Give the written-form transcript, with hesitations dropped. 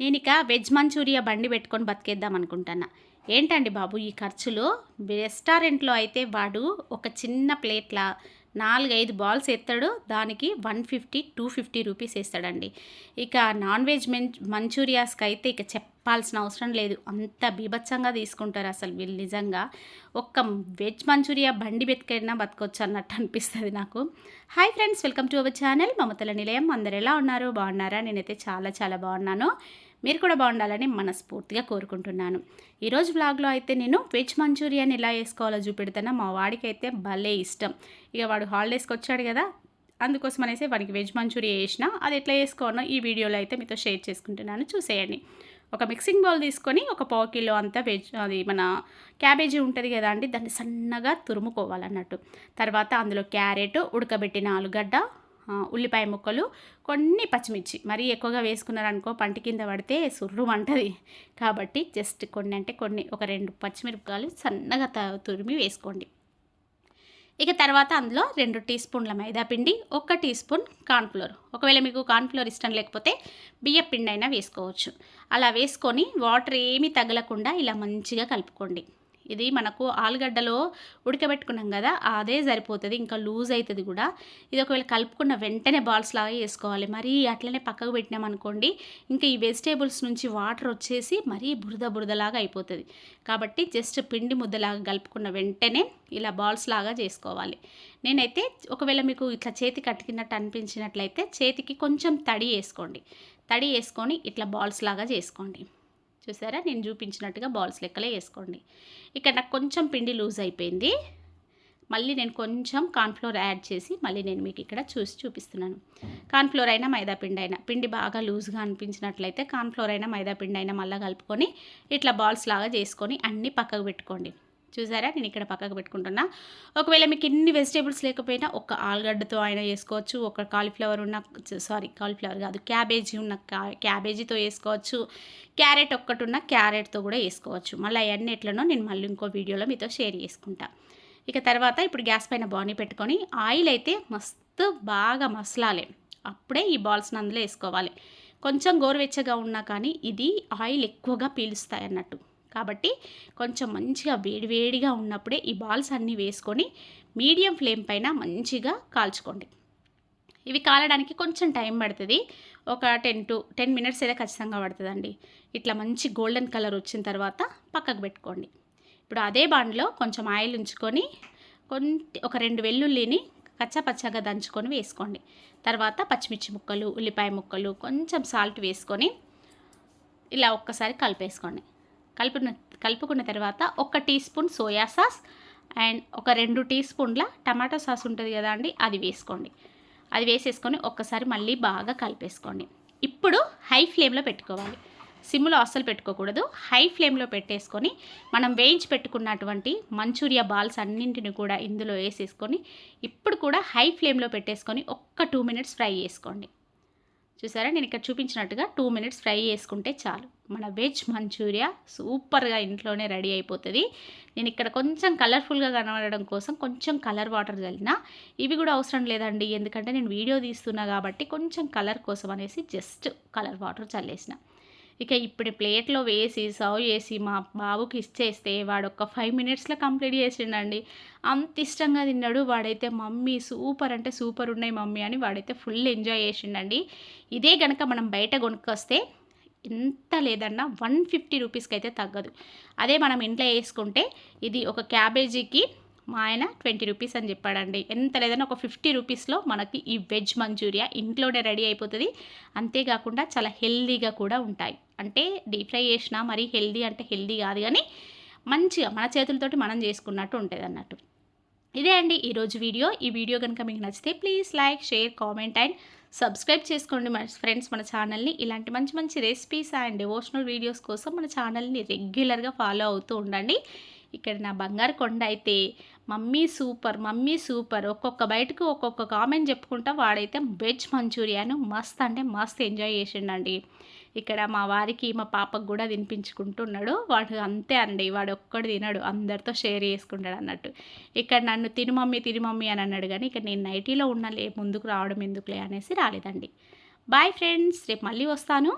నేనిక veg Manchuria బండి పెట్టుకొని బతికేద్దాం అనుకుంటున్నా. ఏంటండి బాబు ఈ ఖర్చులు? రెస్టారెంట్‌లో అయితే వాడు ఒక చిన్న ప్లేట్‌ల 4, 5 బాల్స్ ఎత్తాడు. దానికి 150, 250 రూపీస్ ఏస్తాడండి. ఇక నాన్ వెజ్ మంచూరియాస్‌కైతే ఇక చెప్పాల్సిన అవసరం లేదు. అంత బీభత్సంగా తీసుకుంటారు అసలు వీళ్ళు నిజంగా. ఒక్క వెజ్ మంచూరియా బండి బతికైనా బతకొచ్చు అన్నట్టు అనిపిస్తది నాకు. Hi friends, welcome to our channel మమతల నిలయం. అందరు ఎలా ఉన్నారు? బాగున్నారా? నేనైతే చాలా చాలా బాగున్నాను. మీరు కూడా బాగుండాలని మనస్ఫూర్తిగా కోరుకుంటున్నాను. ఈరోజు వ్లాగ్లో అయితే నేను వెజ్ మంచూరియాని ఎలా వేసుకోవాలో చూపెడతాను. మా వాడికి అయితే భలే ఇష్టం. ఇక వాడు హాలిడేస్కి వచ్చాడు కదా, అందుకోసం అనేసి వాడికి వెజ్ మంచూరియా వేసిన. అది ఎట్లా వేసుకోనో ఈ వీడియోలో అయితే మీతో షేర్ చేసుకుంటున్నాను, చూసేయండి. ఒక మిక్సింగ్ బౌల్ తీసుకొని ఒక పావు కిలో అంతా వెజ్ అది మన క్యాబేజీ ఉంటుంది కదా అండి, దాన్ని సన్నగా తురుముకోవాలన్నట్టు. తర్వాత అందులో క్యారెట్, ఉడకబెట్టిన ఆలుగడ్డ, ఉల్లిపాయ ముక్కలు, కొన్ని పచ్చిమిర్చి. మరీ ఎక్కువగా వేసుకున్నారనుకో పంటి కింద పడితే సుర్రుమంటది. కాబట్టి జస్ట్ కొన్ని అంటే కొన్ని, ఒక 2 పచ్చిమిరపకాయలు సన్నగా తురిమి వేసుకోండి. ఇక తర్వాత అందులో 2 టీ స్పూన్ల మైదా పిండి, 1 టీ స్పూన్ కార్న్ఫ్లోర్. ఒకవేళ మీకు కార్న్ఫ్లోర్ ఇష్టం లేకపోతే బియ్యం పిండి అయినా వేసుకోవచ్చు. అలా వేసుకొని వాటర్ ఏమీ తగలకుండా ఇలా మంచిగా కలుపుకోండి. ఇది మనకు ఆలుగడ్డలో ఉడకబెట్టుకున్నాం కదా, అదే సరిపోతుంది. ఇంకా లూజ్ అవుతుంది కూడా. ఇది ఒకవేళ కలుపుకున్న వెంటనే బాల్స్ లాగా వేసుకోవాలి. మరీ అట్లనే పక్కకు పెట్టినామనుకోండి, ఇంకా ఈ వెజిటేబుల్స్ నుంచి వాటర్ వచ్చేసి మరీ బురదలాగా అయిపోతుంది. కాబట్టి జస్ట్ పిండి ముద్దలాగా కలుపుకున్న వెంటనే ఇలా బాల్స్ లాగా చేసుకోవాలి. నేనైతే ఒకవేళ మీకు ఇట్లా చేతి కట్టుకున్నట్టు అనిపించినట్లయితే చేతికి కొంచెం తడి వేసుకోండి. తడి వేసుకొని ఇట్లా బాల్స్ లాగా చేసుకోండి. చూసారా, నేను చూపించినట్టుగా బాల్స్ లెక్కలే వేసుకోండి. ఇక్కడ నాకు కొంచెం పిండి లూజ్ అయిపోయింది. మళ్ళీ నేను కొంచెం కార్న్ఫ్లోర్ యాడ్ చేసి మళ్ళీ నేను మీకు ఇక్కడ చూపిస్తున్నాను. కార్న్ఫ్లోర్ అయినా మైదా పిండి అయినా, పిండి బాగా లూజ్గా అనిపించినట్లయితే కార్న్ఫ్లోర్ అయినా మైదా పిండి అయినా మళ్ళీ కలుపుకొని ఇట్లా బాల్స్ లాగా చేసుకొని అన్నీ పక్కకు పెట్టుకోండి. చూసారా, నేను ఇక్కడ పక్కకు పెట్టుకుంటున్నా. ఒకవేళ మీకు ఇన్ని వెజిటేబుల్స్ లేకపోయినా ఒక ఆలుగడ్డతో అయినా వేసుకోవచ్చు, ఒక కాలీఫ్లవర్ కాదు, క్యాబేజీ ఉన్న క్యాబేజీతో వేసుకోవచ్చు, క్యారెట్ ఒక్కటి ఉన్న క్యారెట్తో కూడా వేసుకోవచ్చు. మళ్ళీ అవన్నీ ఎట్లనో నేను మళ్ళీ ఇంకో వీడియోలో మీతో షేర్ చేసుకుంటా. ఇక తర్వాత ఇప్పుడు గ్యాస్ పైన బాణీ పెట్టుకొని ఆయిల్ అయితే మస్తు బాగా మసలాలి. అప్పుడే ఈ బాల్స్ని అందులో వేసుకోవాలి. కొంచెం గోరువెచ్చగా ఉన్నా కానీ ఇది ఆయిల్ ఎక్కువగా పీలుస్తాయి అన్నట్టు. కాబట్టి కొంచెం మంచిగా వేడివేడిగా ఉన్నప్పుడే ఈ బాల్స్ అన్నీ వేసుకొని మీడియం ఫ్లేమ్ పైన మంచిగా కాల్చుకోండి. ఇవి కాలడానికి కొంచెం టైం పడుతుంది. ఒక 10 మినిట్స్ అయితే ఖచ్చితంగా పడుతుందండి. ఇట్లా మంచి గోల్డెన్ కలర్ వచ్చిన తర్వాత పక్కకు పెట్టుకోండి. ఇప్పుడు అదే బాండ్లో కొంచెం ఆయిల్ ఉంచుకొని ఒక 2 వెల్లుల్లిని కచ్చాపచ్చాగా దంచుకొని వేసుకోండి. తర్వాత పచ్చిమిర్చి ముక్కలు, ఉల్లిపాయ ముక్కలు, కొంచెం సాల్ట్ వేసుకొని ఇలా ఒక్కసారి కలిపేసుకోండి. కలుపుకున్న తర్వాత 1 teaspoon soya sauce and ఒక 2 టీ స్పూన్ల టమాటో సాస్ ఉంటుంది కదా అండి, అది వేసుకోండి. అది వేసేసుకొని ఒక్కసారి మళ్ళీ బాగా కలిపేసుకోండి. ఇప్పుడు హై ఫ్లేమ్లో పెట్టుకోవాలి. సిమ్లో అస్సలు పెట్టుకోకూడదు. హై ఫ్లేమ్లో పెట్టేసుకొని మనం వేయించి పెట్టుకున్నటువంటి మంచూరియా బాల్స్ అన్నింటిని కూడా ఇందులో వేసేసుకొని ఇప్పుడు కూడా హై ఫ్లేమ్లో పెట్టేసుకొని ఒక్క 2 మినిట్స్ ఫ్రై చేసుకోండి. చూసారా, నేను ఇక్కడ చూపించినట్టుగా 2 మినిట్స్ ఫ్రై చేసుకుంటే చాలు. మన వెజ్ మంచూరియా సూపర్గా ఇంట్లోనే రెడీ అయిపోతుంది. నేను ఇక్కడ కొంచెం కలర్ఫుల్గా కనబడడం కోసం కొంచెం కలర్ వాటర్ చల్లిన. ఇవి కూడా అవసరం లేదండి, ఎందుకంటే నేను వీడియో తీస్తున్నా కాబట్టి కొంచెం కలర్ కోసం అనేసి జస్ట్ కలర్ వాటర్ చల్లేసిన. ఇక ఇప్పుడు ప్లేట్లో వేసి సర్వ్ చేసి మా బాబుకి ఇచ్చేస్తే వాడు ఒక 5 మినిట్స్లో కంప్లీట్ చేసిండండి. అంత ఇష్టంగా తిన్నాడు. వాడైతే మమ్మీ సూపర్ అంటే సూపర్ ఉన్నాయి మమ్మీ అని వాడైతే ఫుల్ ఎంజాయ్ చేసిండండి. ఇదే కనుక మనం బయట కొనుక్కొస్తే ఎంత లేదన్నా 150 రూపీస్కి అయితే తగ్గదు. అదే మనం ఇంట్లో వేసుకుంటే ఇది ఒక క్యాబేజీకి మా ఆయన 20 రూపీస్ అని చెప్పాడండి. ఎంత లేదన్నా ఒక 50 రూపీస్లో మనకి ఈ వెజ్ మంచూరియా ఇంట్లోనే రెడీ అయిపోతుంది. అంతేకాకుండా చాలా హెల్దీగా కూడా ఉంటాయి. అంటే డీప్ ఫ్రై చేసినా మరీ హెల్దీ అంటే హెల్దీ కాదు, కానీ మంచిగా మన చేతులతోటి మనం చేసుకున్నట్టు ఉంటుంది అన్నట్టు. ఇదే అండి ఈరోజు వీడియో. ఈ వీడియో కనుక మీకు నచ్చితే please like, share, comment and subscribe చేసుకోండి మన ఫ్రెండ్స్. మన ఛానల్ని ఇలాంటి మంచి మంచి రెసిపీస్ అండ్ డివోషనల్ వీడియోస్ కోసం మన ఛానల్ని రెగ్యులర్గా ఫాలో అవుతూ ఉండండి. ఇక్కడ నా బంగారు కొండ అయితే మమ్మీ సూపర్ ఒక్కొక్క బయటకు ఒక్కొక్క కామెంట్ చెప్పుకుంటా వాడైతే వెజ్ మంచూరియాను మస్త్ అంటే మస్త్ ఎంజాయ్ చేసిండండి. ఇక్కడ మా వారికి మా పాపకు కూడా తినిపించుకుంటున్నాడు. వాడు అంతే అండి, వాడు ఒక్కడు తినడు, అందరితో షేర్ చేసుకుంటాడు అన్నట్టు. ఇక్కడ నన్ను తిను మమ్మీ అని అన్నాడు, కానీ ఇక్కడ నేను నైటీలో ఉన్నలే ముందుకు రావడం ఎందుకులే అనేసి రాలేదండి. బాయ్ ఫ్రెండ్స్, రేపు మళ్ళీ వస్తాను.